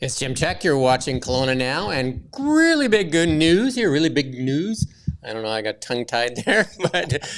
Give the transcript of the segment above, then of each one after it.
It's Jim Check. You're watching Kelowna Now, and really big good news here. Really big news. I don't know. I got tongue-tied there, but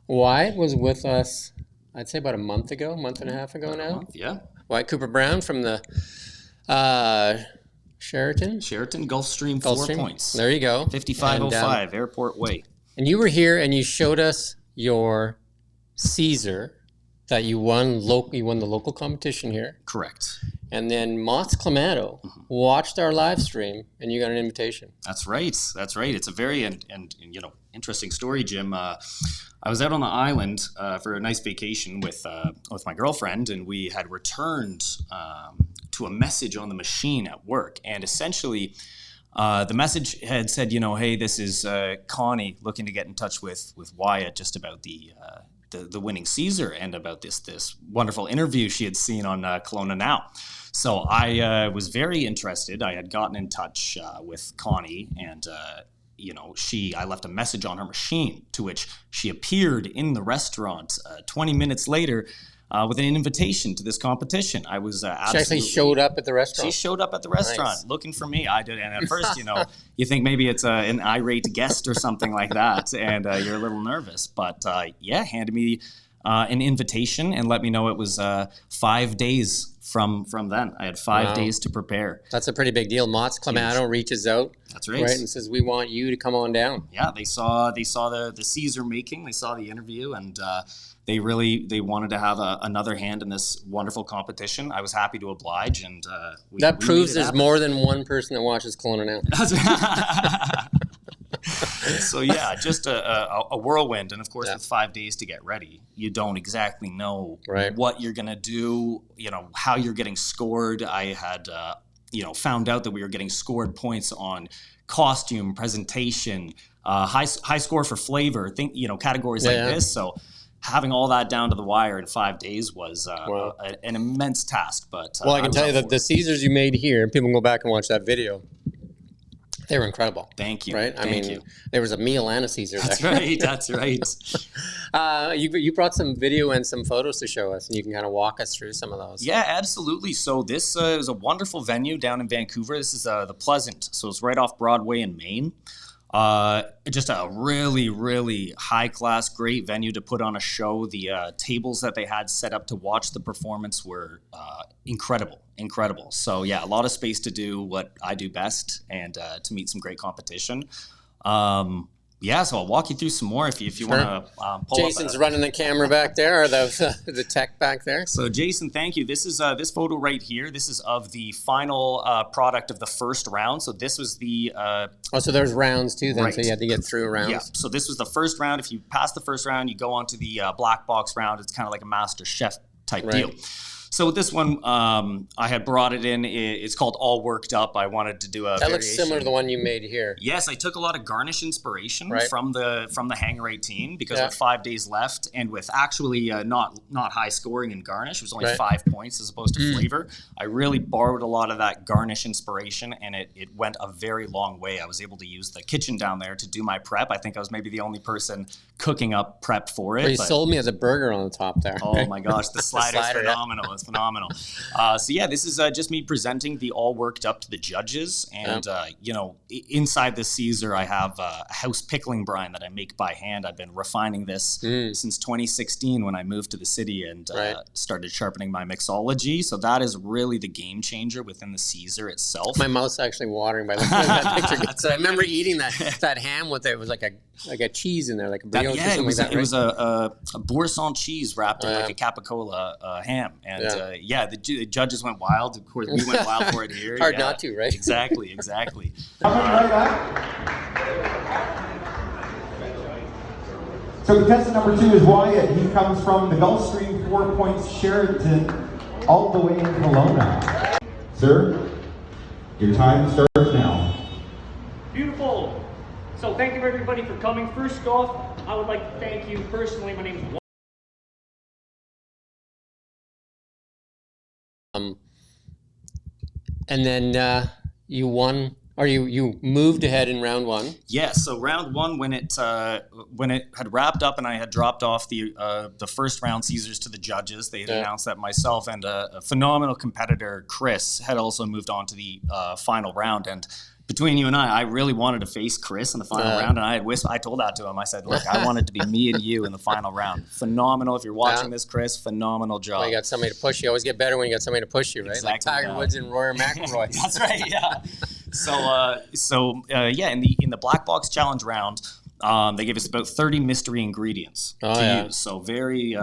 Wyatt was with us, I'd say about a month and a half ago now. Yeah. Wyatt Cooper Brown from the Sheraton. Sheraton Gulfstream 4 points. There you go. 5505 Airport Way. And you were here, and you showed us your Caesar that you won. You won the local competition here. Correct. And then Motts Clamato watched our live stream, and you got an invitation. That's right. That's right. It's a very interesting story, Jim. I was out on the island for a nice vacation with my girlfriend, and we had returned to a message on the machine at work. And essentially, the message had said, hey, this is Connie looking to get in touch with Wyatt just about the winning Caesar and about this wonderful interview she had seen on KelownaNow. So I was very interested. I had gotten in touch with Connie, and I left a message on her machine, to which she appeared in the restaurant 20 minutes later with an invitation to this competition. I was absolutely... She actually showed up at the restaurant? She showed up at the restaurant looking for me. I did, and at first, you think maybe it's an irate guest or something like that, and you're a little nervous. But handed me an invitation and let me know it was 5 days from then. I had 5 days to prepare. That's a pretty big deal. Motts Clamato reaches out. That's right. And says, we want you to come on down. Yeah, they saw the Caesar making, they saw the interview, and they wanted to have another hand in this wonderful competition. I was happy to oblige, and we proves there's more than one person that watches Kelowna Now. So yeah, just a whirlwind, and of course with 5 days to get ready, you don't exactly know what you're gonna do, how you're getting scored. I had found out that we were getting scored points on costume, presentation, high score for flavor, categories like this. So having all that down to the wire in 5 days was an immense task. But I can tell you that the Caesars you made here, people can go back and watch that video. They were incredible. Thank you. Right? Thank you. There was a meal and a Caesar there. That's right. That's right. You brought some video and some photos to show us, and you can kind of walk us through some of those. Yeah, absolutely. So this is a wonderful venue down in Vancouver. This is the Pleasant. So it's right off Broadway in Maine. Just a really, really high-class, great venue to put on a show. The tables that they had set up to watch the performance were incredible. So yeah, a lot of space to do what I do best and to meet some great competition. So I'll walk you through some more if you want to pull Jason's running the camera back there, or the tech back there. So Jason, thank you. This is this photo right here. This is of the final product of the first round. So this was the... so there's rounds too then, so you had to get through rounds. Yeah, so this was the first round. If you pass the first round, you go on to the black box round. It's kind of like a Master Chef type deal. So with this one, I had brought it in. It's called All Worked Up. I wanted to do a That looks similar to the one you made here. Yes, I took a lot of garnish inspiration from the Hangar 18 because with 5 days left and with actually not high scoring in garnish, it was only 5 points as opposed to flavor. I really borrowed a lot of that garnish inspiration, and it went a very long way. I was able to use the kitchen down there to do my prep. I think I was maybe the only person cooking up prep for it. Well, you sold me as a burger on the top there. Oh my gosh, the slider's phenomenal. It's phenomenal. This is just me presenting the All Worked Up to the judges. And, inside the Caesar, I have a house pickling brine that I make by hand. I've been refining this since 2016 when I moved to the city and started sharpening my mixology. So that is really the game changer within the Caesar itself. My mouth's actually watering by looking at that picture. So I remember eating that ham with it. It was like a cheese in there, like a brioche or something like that. It was a Boursin cheese wrapped in like a capicola ham. And the judges went wild. Of course, we went wild for it here. Hard not to, right? Exactly. Coming right up. So contestant number 2 is Wyatt. He comes from the Gulfstream 4 Points Sheraton, all the way in Kelowna. Sir, your time starts now. Beautiful. So thank you everybody for coming. First off, I would like to thank you personally. My name is Wyatt. And then you won Or you moved ahead in round one. Yeah, so round one, when it had wrapped up and I had dropped off the first round Caesars to the judges, they had announced that myself and a phenomenal competitor, Chris, had also moved on to the final round. And between you and I really wanted to face Chris in the final round, and I told that to him. I said, look, I wanted to be me and you in the final round. Phenomenal. If you're watching this, Chris, phenomenal job. Well, you got somebody to push you. Always get better when you got somebody to push you, right? Exactly, like Tiger Woods and Rory McIlroy. That's right, yeah. In the Black Box Challenge round, they gave us about 30 mystery ingredients to use. So very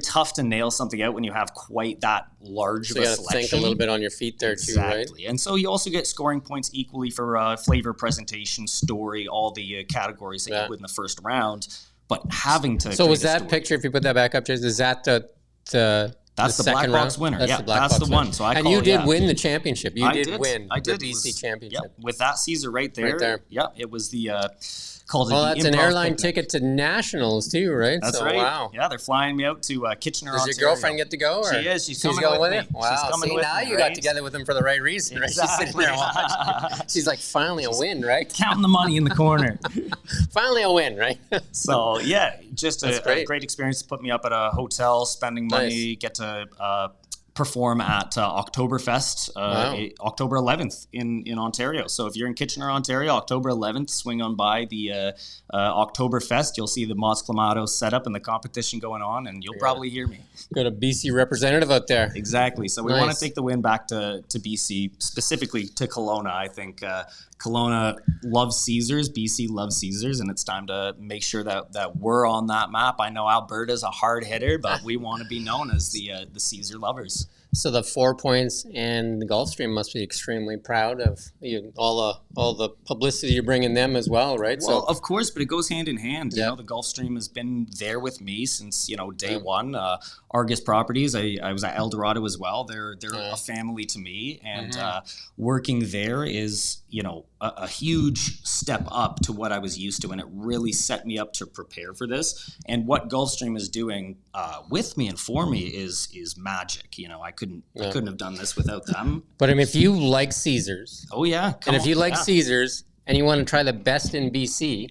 tough to nail something out when you have quite that large of a selection. So you got to think a little bit on your feet there too, right? Exactly. And so you also get scoring points equally for flavor, presentation, story, all the categories that you would in the first round. But having to... So was that picture, if you put that back up, Jason, is that that's the Black Box winner. That's the one. So and you did win the championship. You did win the BC championship. Yep, with that Caesar right there. Yep, it was the... that's an airline ticket to nationals too, right? That's right. Wow. Yeah, they're flying me out to Kitchener, Ontario. Does your girlfriend get to go? Or? She is. She's coming with me. Wow. She's coming with now me, you got together with him for the right reason, right? Exactly. She's sitting there watching. She's like, finally a win, right? Counting the money in the corner. Finally a win, right? So, yeah, just a great experience to put me up at a hotel, spending money, get to... perform at Oktoberfest, October 11th in Ontario. So if you're in Kitchener, Ontario, October 11th, swing on by the Oktoberfest. You'll see the Motts Clamato set up and the competition going on, and you'll probably hear me. Got a BC representative out there. Exactly. So we want to take the win back to BC, specifically to Kelowna. I think Kelowna loves Caesars, BC loves Caesars, and it's time to make sure that we're on that map. I know Alberta's a hard hitter, but we want to be known as the Caesar lovers. So the 4 Points and the Gulfstream must be extremely proud of all the publicity you're bringing them as well, right? Well, of course, but it goes hand in hand. You know, the Gulfstream has been there with me since day one. Argus Properties, I was at El Dorado as well. They're a family to me, and working there is a huge step up to what I was used to, and it really set me up to prepare for this. And what Gulfstream is doing with me and for me is magic. I couldn't have done this without them. But I mean, if you like Caesars, if you like Caesars and you want to try the best in BC,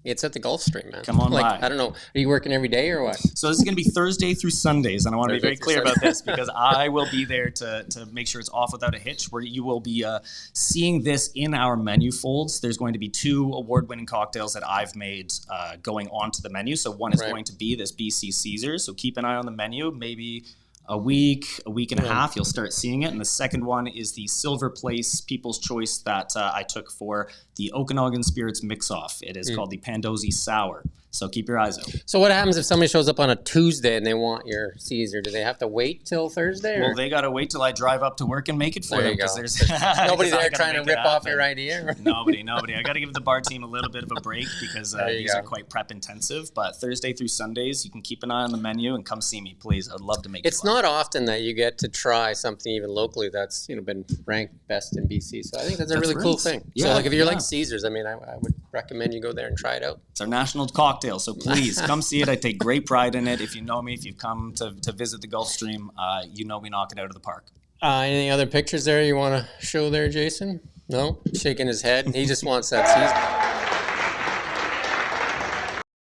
it's at the Gulfstream, man. Come on by. I don't know. Are you working every day or what? So this is going to be Thursday through Sundays, and I want to be very clear about this because I will be there to make sure it's off without a hitch, where you will be seeing this in our menu folds. There's going to be 2 award-winning cocktails that I've made going onto the menu. So one is going to be this BC Caesar, so keep an eye on the menu. Maybe a week and a half, you'll start seeing it. And the second one is the Silver Place People's Choice that I took for the Okanagan Spirits Mix-Off. It is called the Pandozzi Sour. So keep your eyes out. So what happens if somebody shows up on a Tuesday and they want your Caesar? Do they have to wait till Thursday? Well, they got to wait till I drive up to work and make it for them. Because there's nobody there trying to rip off your idea? Nobody. I got to give the bar team a little bit of a break because these are quite prep intensive. But Thursday through Sundays, you can keep an eye on the menu and come see me, please. I'd love to make it. It's not often that you get to try something even locally that's been ranked best in BC. So I think that's a really cool thing. Yeah, so if you're like Caesars, I mean, I would recommend you go there and try it out. It's our national cocktail, so please come see it. I take great pride in it. If you know me, if you've come to visit the Gulfstream, we knock it out of the park. Any other pictures there you want to show there, Jason? No? Shaking his head. He just wants that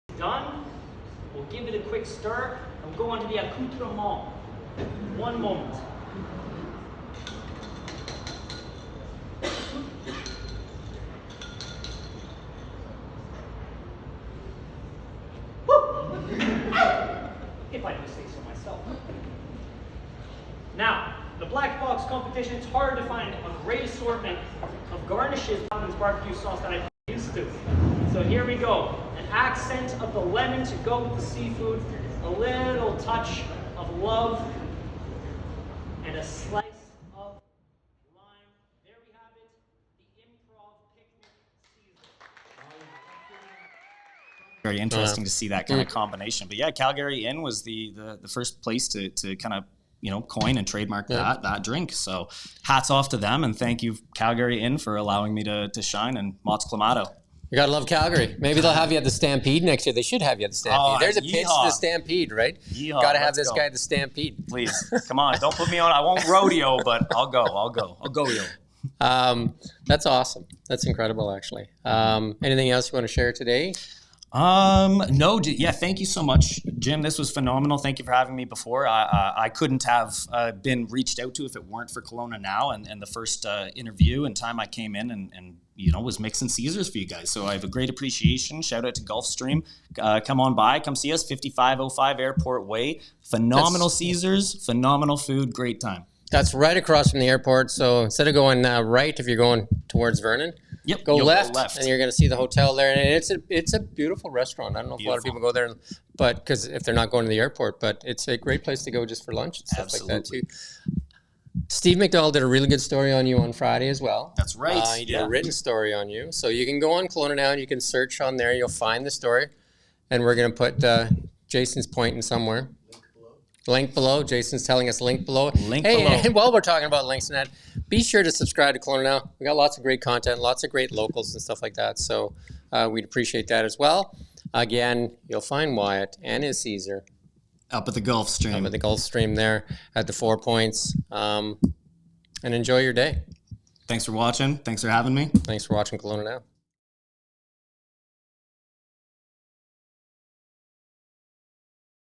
Caesar. Done. We'll give it a quick stir and go on to the accoutrement. One moment. If I do say so myself. Now, the black box competition, it's hard to find a great assortment of garnishes and barbecue sauce that I'm used to. So here we go. An accent of the lemon to go with the seafood, a little touch of love, and a slice of lime. There we have it, the improv picnic Caesar. Very interesting to see that kind of combination. But yeah, Calgary Inn was the first place to kind of coin and trademark that drink. So hats off to them, and thank you, Calgary Inn, for allowing me to shine, and Motts Clamato. You gotta love Calgary. Maybe they'll have you at the Stampede next year. They should have you at the Stampede. There's a pitch to the Stampede, right? Gotta have this guy at the Stampede. Please, come on. Don't put me on. I won't rodeo, but I'll go, yo. That's awesome. That's incredible, actually. Anything else you want to share today? No, yeah, thank you so much, Jim. This was phenomenal. Thank you for having me before. I couldn't have been reached out to if it weren't for KelownaNow and the first interview and time I came in and was mixing Caesars for you guys. So I have a great appreciation. Shout out to Gulfstream. Come on by, come see us, 5505 Airport Way. Phenomenal Caesars, phenomenal food, great time. That's right across from the airport. So instead of going right, if you're going towards Vernon, go left, and you're going to see the hotel there. And it's a beautiful restaurant. I don't know if a lot of people go there, but because if they're not going to the airport, but it's a great place to go just for lunch and stuff like that too. Steve McDowell did a really good story on you on Friday as well. That's right. He did a written story on you. So you can go on Kelowna and you can search on there. You'll find the story. And we're going to put Jason's pointing somewhere. Link below. Jason's telling us link below. Link below. And while we're talking about links and that, be sure to subscribe to KelownaNow. We got lots of great content, lots of great locals and stuff like that. So we'd appreciate that as well. Again, you'll find Wyatt and his Caesar up at the Gulf Stream. Up at the Gulf Stream there at the 4 Points. And enjoy your day. Thanks for watching. Thanks for having me. Thanks for watching KelownaNow.